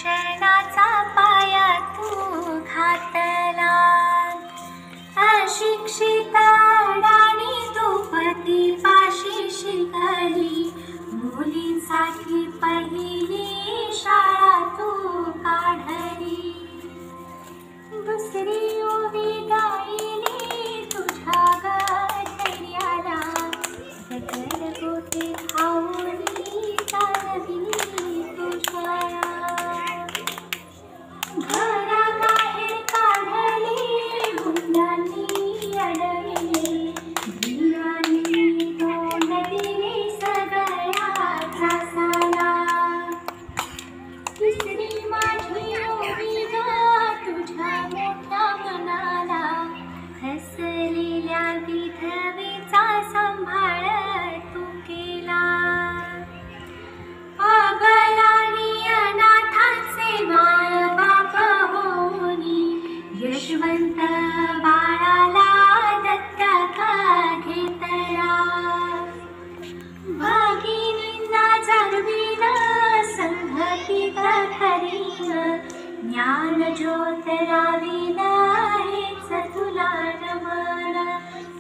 शिक्षणाचा पाया तू घातला. अशिक्षित अडाणी दुपटी पाशी शिकली, मुलींसाठी पहिली शाळा तू काढली. दुसरी ओवी गायली तुझ्या धैर्याला, गगन गोटे खाऊनी चालली तुझ्या. घराबाहेर काढली गुंडांनी अडविले, भिंगांनी तोंड दिले सगळ्या त्रासाला. तिसरी माझी ओवी ग तुझ्या मोठ्या मनाला, हसलेल्या विधवेचा सांभाळ तू केला. अबलानी अनाथांचे बाळ बाप होनी, यशवंत बाळाला दत्तक घेतला. भगिनींना जाणवीन संगतीत खरीन, ज्ञान ज्योत लावीन हेच तुला नमन.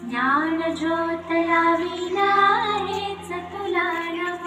ज्ञान ज्योत लावीन हेच तुला नमन.